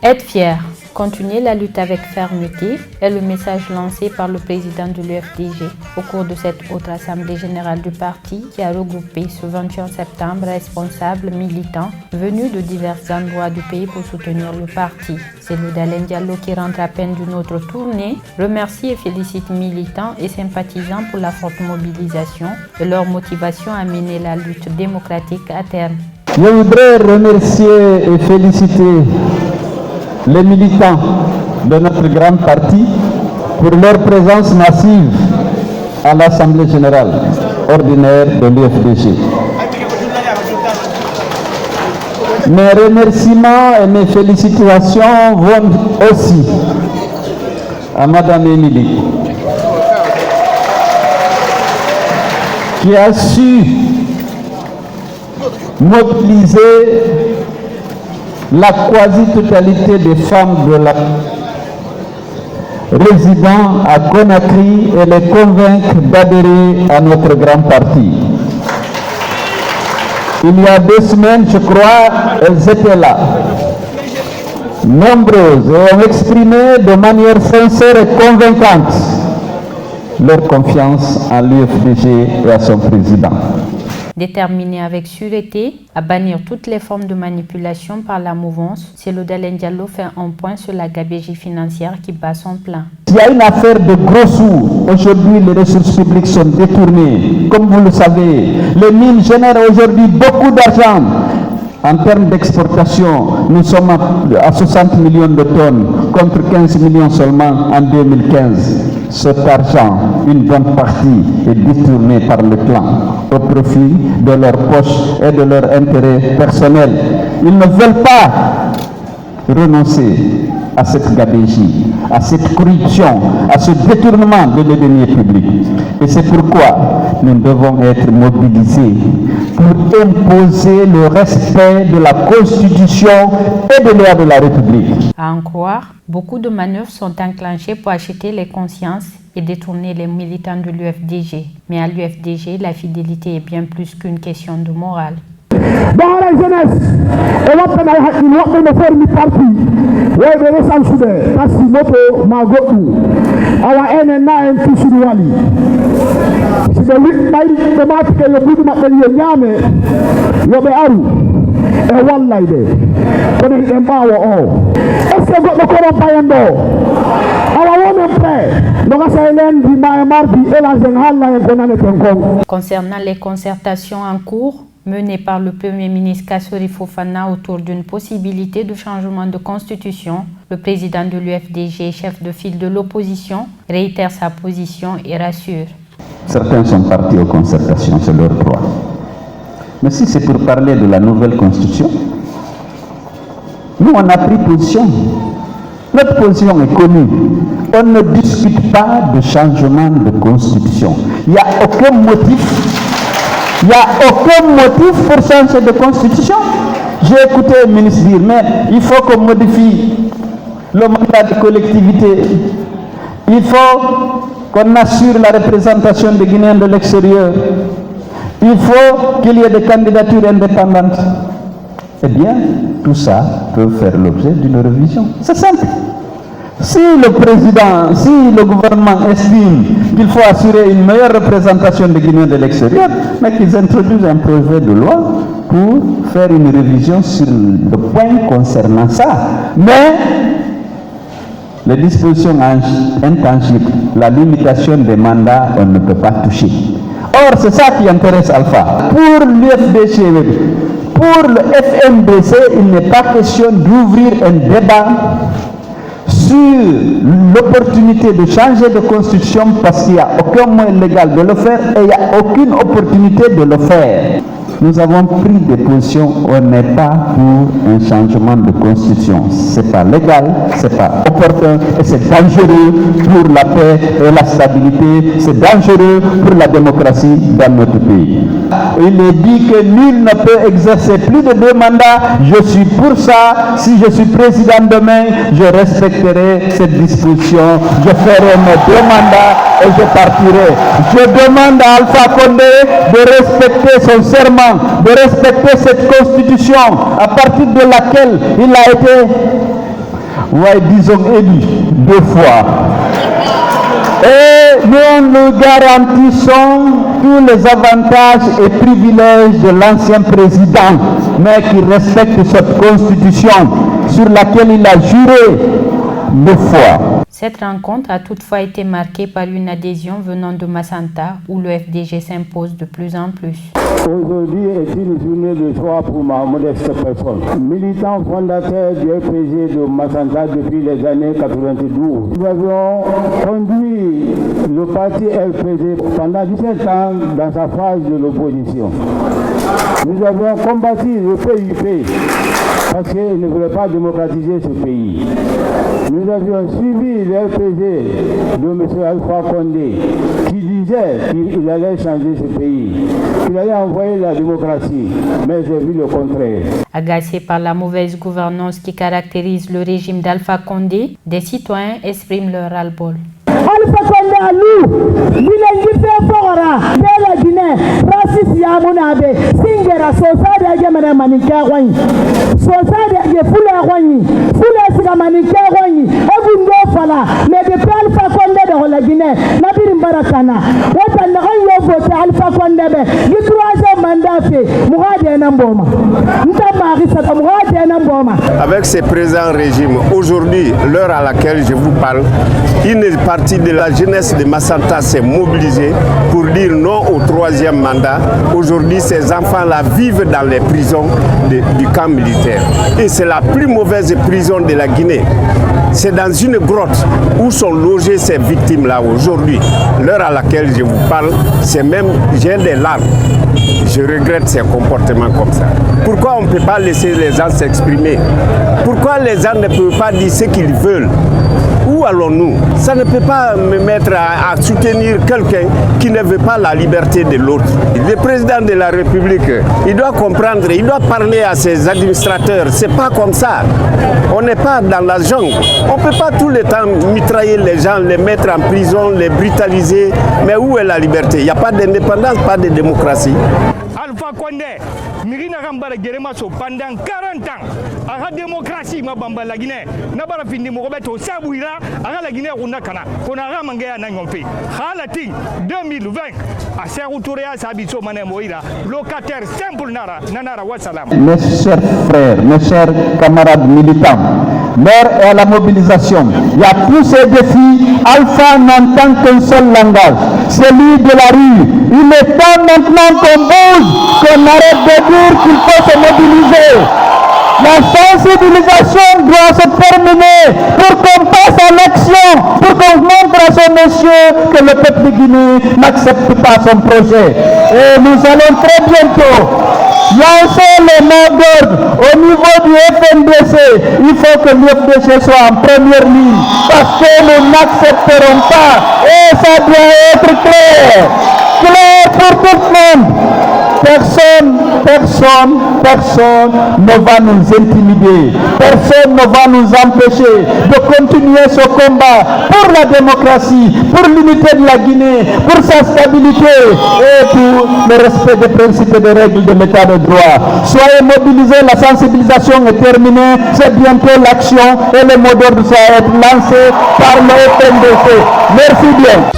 Être fier, continuer la lutte avec fermeté est le message lancé par le président de l'UFDG au cours de cette autre assemblée générale du parti qui a regroupé ce 21 septembre responsables militants venus de divers endroits du pays pour soutenir le parti. C'est Dalen Diallo qui rentre à peine d'une autre tournée, remercie et félicite militants et sympathisants pour la forte mobilisation et leur motivation à mener la lutte démocratique à terme. Je voudrais remercier et féliciter les militants de notre grand parti pour leur présence massive à l'Assemblée générale ordinaire de l'UFDG. Mes remerciements et mes félicitations vont aussi à Madame Émilie, qui a su mobiliser la quasi-totalité des femmes de la résidant à Conakry et les convaincre d'adhérer à notre grand parti. Il y a 2 semaines, je crois, elles étaient là, nombreuses, et ont exprimé de manière sincère et convaincante leur confiance en l'UFDG et à son président. Déterminé avec sûreté à bannir toutes les formes de manipulation par la mouvance, Dalen Diallo fait un point sur la gabegie financière qui bat son plein. Il y a une affaire de gros sous. Aujourd'hui, les ressources publiques sont détournées. Comme vous le savez, les mines génèrent aujourd'hui beaucoup d'argent. En termes d'exportation, nous sommes à 60 millions de tonnes contre 15 millions seulement en 2015. Cet argent, une bonne partie, est détourné par le clan au profit de leurs poches et de leur intérêt personnel. Ils ne veulent pas renoncer à cette gabegie, à cette corruption, à ce détournement de nos deniers publics. Et c'est pourquoi nous devons être mobilisés pour imposer le respect de la Constitution et des lois de la République. À en croire, beaucoup de manœuvres sont enclenchées pour acheter les consciences et détourner les militants de l'UFDG. Mais à l'UFDG, la fidélité est bien plus qu'une question de morale. Dans la jeunesse, et l'autre n'a pas de faire du parti. Oui, mais les sans-soudés, kasi moto magotu. Awa enena en tusuruali. Si de lui, maïs tomate que le bout de ma pelle yame, yobe aru. Et wallaide. Kone hitembawa o. Est-ce que vous ne payando? Awa women prêt. Donc ça elen di maemar di elazen halla en konane tenkong. Concernant les concertations en cours menées par le Premier ministre Kassori Fofana autour d'une possibilité de changement de constitution, le président de l'UFDG, chef de file de l'opposition, réitère sa position et rassure. Certains sont partis aux concertations, c'est leur droit. Mais si c'est pour parler de la nouvelle constitution, nous on a pris position. Notre position est connue. On ne discute pas de changement de constitution. Il n'y a aucun motif. Il n'y a aucun motif pour changer de constitution. J'ai écouté le ministre dire, mais il faut qu'on modifie le mandat de collectivité. Il faut qu'on assure la représentation des Guinéens de l'extérieur. Il faut qu'il y ait des candidatures indépendantes. Eh bien, tout ça peut faire l'objet d'une révision. C'est simple. Si le président, si le gouvernement estime qu'il faut assurer une meilleure représentation des Guinéens de l'extérieur, mais qu'ils introduisent un projet de loi pour faire une révision sur le point concernant ça. Mais les dispositions intangibles, la limitation des mandats, on ne peut pas toucher. Or, c'est ça qui intéresse Alpha. Pour l'UFDG, pour le FMDC, il n'est pas question d'ouvrir un débat sur l'opportunité de changer de constitution parce qu'il n'y a aucun moyen légal de le faire et il n'y a aucune opportunité de le faire. nous avons pris des positions. On n'est pas pour un changement de constitution. C'est pas légal, c'est pas opportun et c'est dangereux pour la paix et la stabilité. C'est dangereux pour la démocratie dans notre pays. Il est dit que nul ne peut exercer plus de 2 mandats. Je suis pour ça. Si je suis président demain, je respecterai cette disposition. Je ferai mes 2 mandats et je partirai. Je demande à Alpha Condé de respecter son serment, de respecter cette constitution à partir de laquelle il a été, disons, élu 2 fois. Et nous nous garantissons tous les avantages et privilèges de l'ancien président, mais qui respecte cette constitution sur laquelle il a juré 2 fois. Cette rencontre a toutefois été marquée par une adhésion venant de Massanta, où le FDG s'impose de plus en plus. Aujourd'hui est une journée de joie pour ma modeste personne. Militant fondateur du FDG de Massanta depuis les années 92, nous avions conduit le parti FDG pendant 17 ans dans sa phase de l'opposition. Nous avions combattu le PIP parce qu'il ne voulait pas démocratiser ce pays. Nous avions suivi le RPG de M. Alpha Condé qui disait qu'il allait changer ce pays, qu'il allait envoyer la démocratie, mais j'ai vu le contraire. Agacés par la mauvaise gouvernance qui caractérise le régime d'Alpha Condé, des citoyens expriment leur ras-le-bol. Alpha Condé à nous, Bilengi Fora, Bela Guinée, Francis Yamunabe, Singera, Sosade Agamana Manika Wani, Sosade Agefula Wani, Fula Sigamanika Wani, Abundo Fala, mais de Alpha Condé de la Guinée, Nabirim Barakana, what an vote Alpha Condé, du 3e mandat fait, Mourad Namboma, Ntamari Mourad Namboma. Avec ces présents régimes, aujourd'hui, l'heure à laquelle je vous parle, une partie de la jeunesse de Massanta s'est mobilisée pour dire non au 3e mandat. Aujourd'hui, ces enfants-là vivent dans les prisons du camp militaire. Et c'est la plus mauvaise prison de la Guinée. C'est dans une grotte où sont logées ces victimes-là aujourd'hui. L'heure à laquelle je vous parle, c'est même, j'ai des larmes. Je regrette ces comportements comme ça. Pourquoi on ne peut pas laisser les gens s'exprimer? Pourquoi les gens ne peuvent pas dire ce qu'ils veulent? Où allons-nous? Ça ne peut pas me mettre à soutenir quelqu'un qui ne veut pas la liberté de l'autre. Le président de la République, il doit comprendre, il doit parler à ses administrateurs. C'est pas comme ça. On n'est pas dans la jungle. On ne peut pas tout le temps mitrailler les gens, les mettre en prison, les brutaliser. Mais où est la liberté? Il n'y a pas d'indépendance, pas de démocratie. Alpha Condé, Mirina Gambara Geremaso, pendant 40 ans, à la démocratie, ma bamba la Guinée, Nabara Findi Mogobeto, Sabouira, à la Guinée, Runakana, Konara Mangaya Nangompi, Halati, 2020, à Serutourea Sabiso Manemoira, locataire simple Nara, Nanara Wassalam. Mes chers frères, mes chers camarades militants, l'heure est à la mobilisation. Il y a tous ces défis. Alpha n'entend qu'un seul langage, celui de la rue. Il est temps maintenant qu'on bouge, qu'on arrête de dire qu'il faut se mobiliser. La sensibilisation doit se terminer pour qu'on passe à l'action, pour qu'on montre à ce monsieur que le peuple de Guinée n'accepte pas son projet. Et nous allons très bientôt lancer les mots d'ordre au niveau du FNDC. Il faut que l'FDC soit en première ligne parce que nous n'accepterons pas. Et ça doit être clair. Clair pour tout le monde. Personne ne va nous intimider. Personne ne va nous empêcher de continuer ce combat pour la démocratie, pour l'unité de la Guinée, pour sa stabilité et pour le respect des principes et des règles de l'état de droit. Soyez mobilisés, la sensibilisation est terminée, c'est bientôt l'action et le mot d'ordre va être lancé par le FNDC. Merci bien.